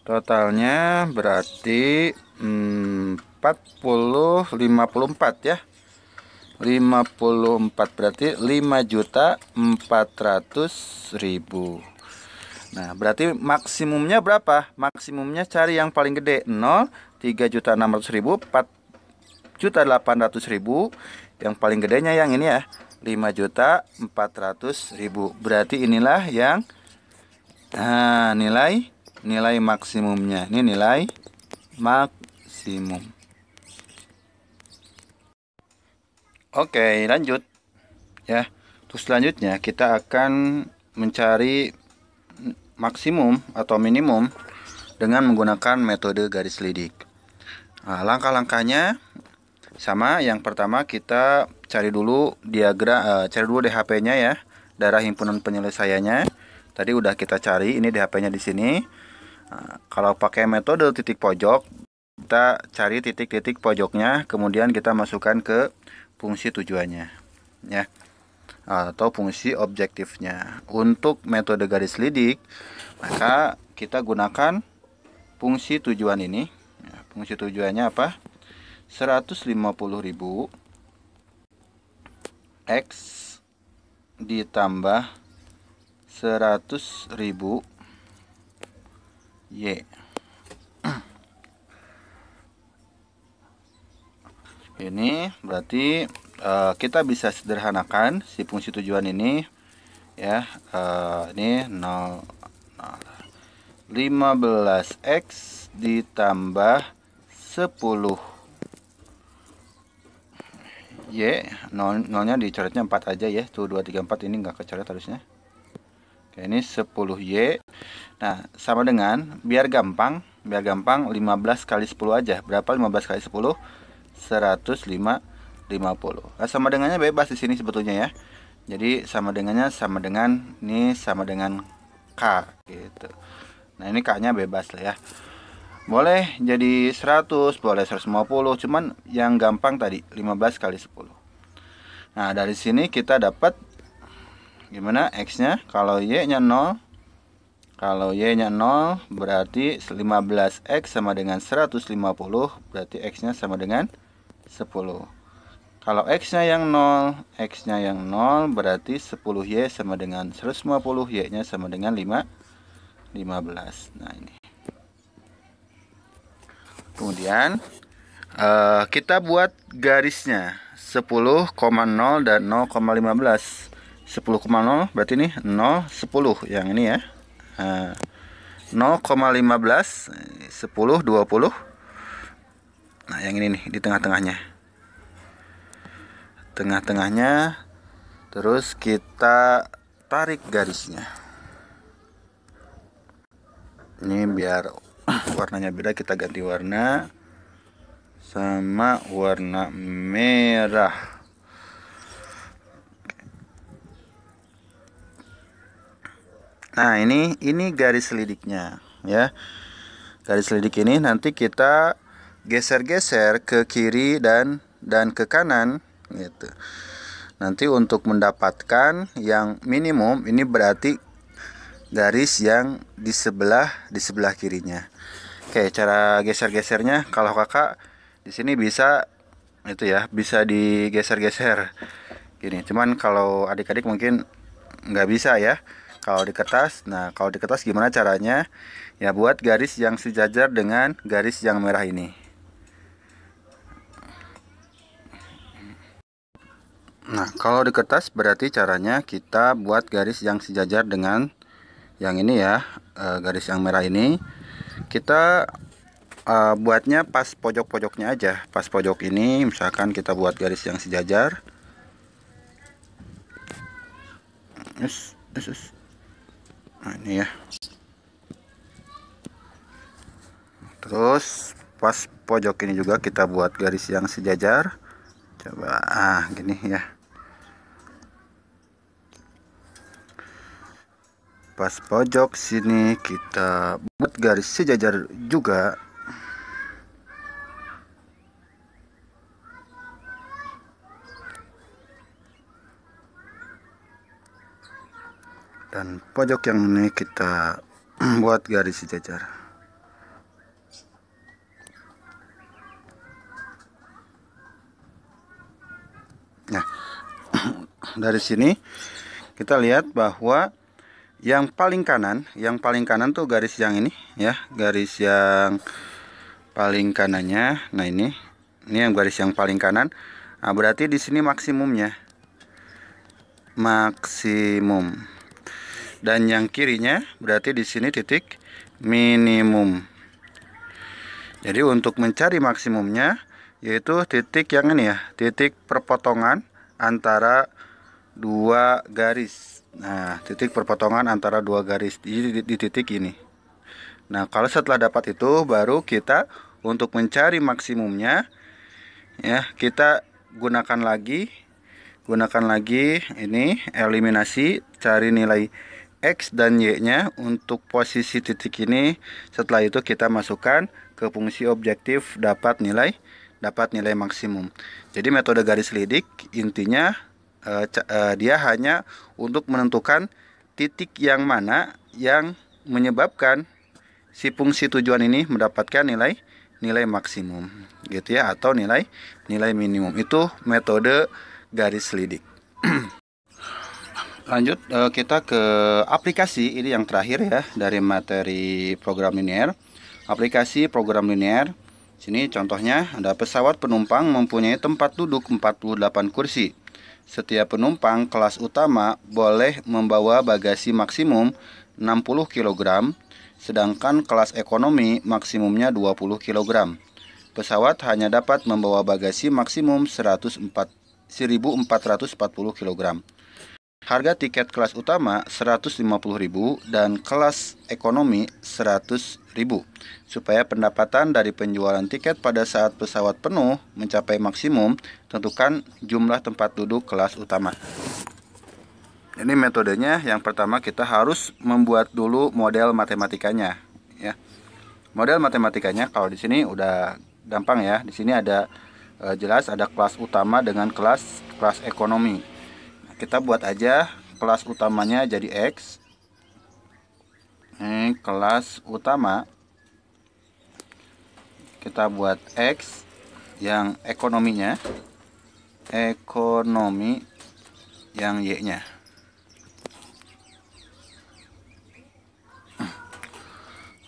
Totalnya berarti 54 ya. 54 berarti 5.400.000. Nah, berarti maksimumnya berapa? Maksimumnya cari yang paling gede 0, 3.600.000, 4.800.000. Yang paling gedenya yang ini ya, 5.400.000. Berarti inilah yang Nah, nilai maksimumnya. Ini nilai maksimum. Oke, lanjut ya. Terus selanjutnya kita akan mencari maksimum atau minimum dengan menggunakan metode garis lidik. Nah, langkah-langkahnya sama. Yang pertama kita cari dulu cari dulu DHP-nya ya, darah himpunan penyelesaiannya. Tadi udah kita cari, ini DHP-nya di sini. Nah, kalau pakai metode titik pojok, kita cari titik-titik pojoknya, kemudian kita masukkan ke fungsi tujuannya ya, atau fungsi objektifnya. Untuk metode garis lidik, maka kita gunakan fungsi tujuan ini ya. Fungsi tujuannya apa? 150.000 X ditambah 100.000 Y. Ini berarti kita bisa sederhanakan si fungsi tujuan ini ya. Ini 15x ditambah 10 Y. Nolnya dicoretnya 4 aja ya. Tuh 2, 3, 4 ini nggak kecoret harusnya. Oke, ini 10Y. Nah, sama dengan, biar gampang 15 kali 10 aja. Berapa 15 kali 10? 150. Nah, sama dengannya bebas di sini sebetulnya ya. Jadi sama dengannya sama dengan ini, sama dengan K gitu. Nah, ini K-nya bebas lah ya. Boleh jadi 100, boleh 150, cuman yang gampang tadi 15 kali 10. Nah, dari sini kita dapat gimana X-nya? Kalau Y-nya 0, kalau Y-nya 0 berarti 15X sama dengan 150, berarti X-nya sama dengan 10. Kalau X-nya yang 0, X-nya yang 0 berarti 10Y sama dengan 150, Y-nya sama dengan 15. Nah, ini. Kemudian kita buat garisnya 10,0 dan 0,15. 10,0 berarti ini 0, 10 yang ini ya. 0,15, 10, 20. Nah, yang ini nih di tengah-tengahnya. Tengah-tengahnya. Terus kita tarik garisnya. Ini biar warnanya beda, kita ganti warna sama warna merah. Nah, ini garis lidiknya ya. Garis lidik ini nanti kita geser-geser ke kiri dan ke kanan gitu. Nanti untuk mendapatkan yang minimum ini berarti garis yang di sebelah kirinya. Oke, cara geser-gesernya kalau kakak di sini bisa itu ya, bisa digeser-geser gini. Cuman kalau adik-adik mungkin nggak bisa ya. Kalau di kertas, nah kalau di kertas gimana caranya? Ya buat garis yang sejajar dengan garis yang merah ini. Nah, kalau di kertas berarti caranya kita buat garis yang sejajar dengan yang ini ya, garis yang merah ini. Kita buatnya pas pojok-pojoknya aja. Pas pojok ini misalkan kita buat garis yang sejajar. Nah, ini ya. Terus pas pojok ini juga kita buat garis yang sejajar. Coba gini ya. Pas pojok sini kita buat garis sejajar juga. Dan pojok yang ini kita buat garis sejajar. Nah, dari sini kita lihat bahwa yang paling kanan tuh garis yang ini ya, garis yang paling kanannya. Nah, ini yang garis yang paling kanan. Nah, berarti di sini maksimumnya. Maksimum. dan yang kirinya berarti di sini titik minimum. Jadi untuk mencari maksimumnya yaitu titik yang ini ya, titik perpotongan antara dua garis. Nah, titik perpotongan antara dua garis di titik ini. Nah, kalau setelah dapat itu baru kita untuk mencari maksimumnya ya, kita gunakan lagi ini eliminasi, cari nilai X dan Y-nya untuk posisi titik ini. Setelah itu kita masukkan ke fungsi objektif dapat nilai maksimum. Jadi metode garis lidik intinya dia hanya untuk menentukan titik yang mana yang menyebabkan si fungsi tujuan ini mendapatkan nilai maksimum gitu ya, atau nilai minimum. Itu metode garis lidik. Lanjut kita ke aplikasi, ini yang terakhir ya dari materi program linear. Aplikasi program linear. Sini contohnya ada pesawat penumpang mempunyai tempat duduk 48 kursi. Setiap penumpang kelas utama boleh membawa bagasi maksimum 60 kg, sedangkan kelas ekonomi maksimumnya 20 kg. Pesawat hanya dapat membawa bagasi maksimum 1440 kg. Harga tiket kelas utama 150.000 dan kelas ekonomi 100.000. Supaya pendapatan dari penjualan tiket pada saat pesawat penuh mencapai maksimum, tentukan jumlah tempat duduk kelas utama. Ini metodenya. Yang pertama kita harus membuat dulu model matematikanya ya. Model matematikanya kalau di sini udah gampang ya. Di sini ada jelas ada kelas utama dengan kelas ekonomi. Kita buat aja kelas utamanya jadi X. Ini kelas utama kita buat X, yang ekonominya ekonomi yang Y-nya.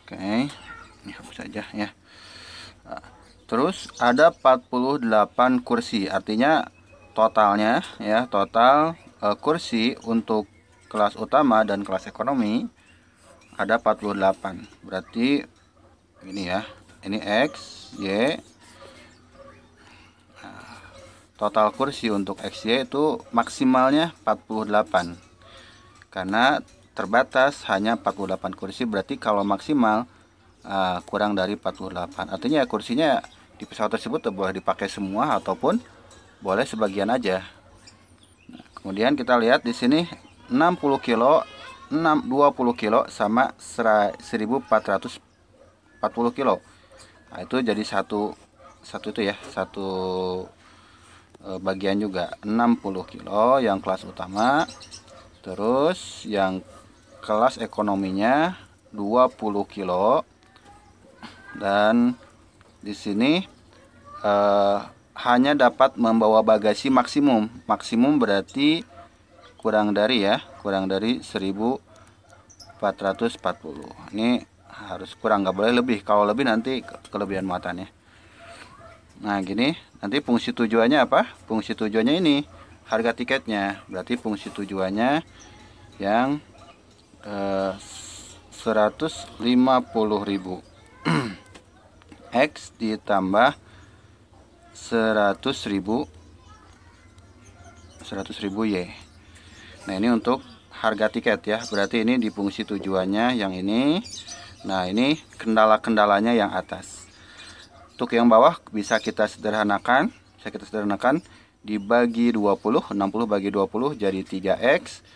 Oke, ini hapus saja ya. Terus ada 48 kursi, artinya totalnya ya, total kursi untuk kelas utama dan kelas ekonomi ada 48. Berarti ini ya, ini X, Y. Total kursi untuk X, Y itu maksimalnya 48. Karena terbatas hanya 48 kursi, berarti kalau maksimal kurang dari 48. Artinya kursinya di pesawat tersebut boleh dipakai semua ataupun boleh sebagian aja. Nah, kemudian kita lihat di sini 60 kilo, 20 kilo sama 1440 kilo. Nah, itu jadi satu itu ya, satu bagian juga. 60 kilo yang kelas utama. Terus yang kelas ekonominya 20 kilo. Dan di sini hanya dapat membawa bagasi maksimum. Maksimum berarti kurang dari 1440. Ini harus kurang, nggak boleh lebih. Kalau lebih nanti kelebihan muatannya. Nah gini, nanti fungsi tujuannya apa? Fungsi tujuannya ini harga tiketnya. Berarti fungsi tujuannya yang 150.000 X ditambah 100.000 Y. Nah ini untuk harga tiket ya. Berarti ini di fungsi tujuannya yang ini. Nah ini kendala-kendalanya yang atas. Untuk yang bawah bisa kita sederhanakan. Dibagi 20, 60 bagi 20 jadi 3X.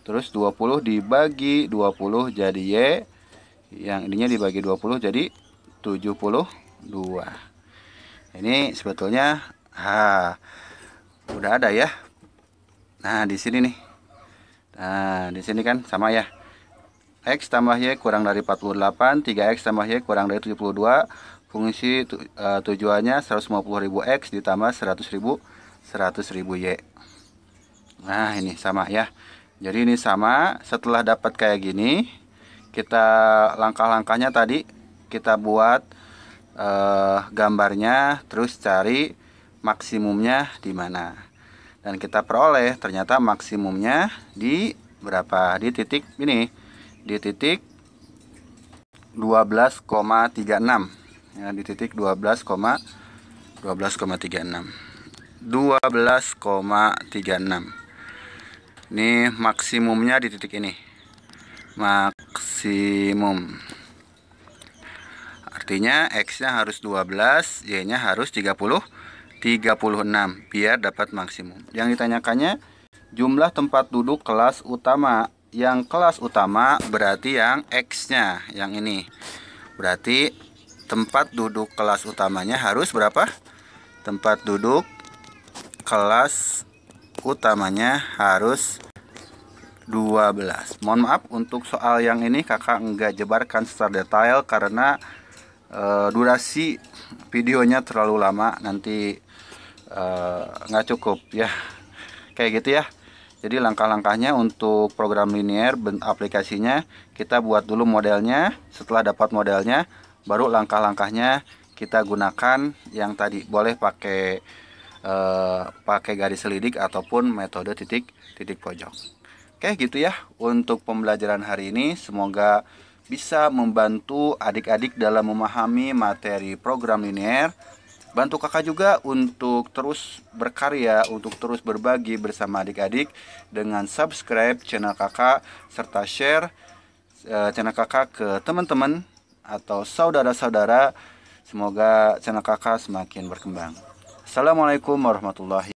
Terus 20 dibagi 20 jadi Y. Yang ininya dibagi 20 jadi 72. Ini sebetulnya udah ada ya. Nah, di sini nih. Nah, di sini kan sama ya. X tambah Y kurang dari 48, 3X tambah Y kurang dari 72. Fungsi tujuannya 150.000 X ditambah 100.000 Y. Nah, ini sama ya. Jadi ini sama. Setelah dapat kayak gini, kita langkah-langkahnya tadi kita buat gambarnya, terus cari maksimumnya di mana. Dan kita peroleh ternyata maksimumnya di berapa? Di titik ini, di titik 12,36 ya, di titik 12,36. Ini maksimumnya di titik ini, maksimum. Artinya X-nya harus 12, Y-nya harus 36 biar dapat maksimum. Yang ditanyakannya jumlah tempat duduk kelas utama. Yang kelas utama berarti yang X-nya, yang ini. Berarti tempat duduk kelas utamanya harus berapa? Tempat duduk kelas utamanya harus 12. Mohon maaf untuk soal yang ini kakak enggak jebarkan secara detail karena durasi videonya terlalu lama, nanti nggak cukup ya, kayak gitu ya. Jadi langkah-langkahnya untuk program linear aplikasinya kita buat dulu modelnya. Setelah dapat modelnya baru langkah-langkahnya kita gunakan yang tadi. Boleh pakai garis selidik ataupun metode titik pojok. Oke gitu ya untuk pembelajaran hari ini. Semoga bisa membantu adik-adik dalam memahami materi program linear. Bantu kakak juga untuk terus berkarya, untuk terus berbagi bersama adik-adik dengan subscribe channel kakak serta share channel kakak ke teman-teman atau saudara-saudara. Semoga channel kakak semakin berkembang. Assalamualaikum warahmatullahi wabarakatuh.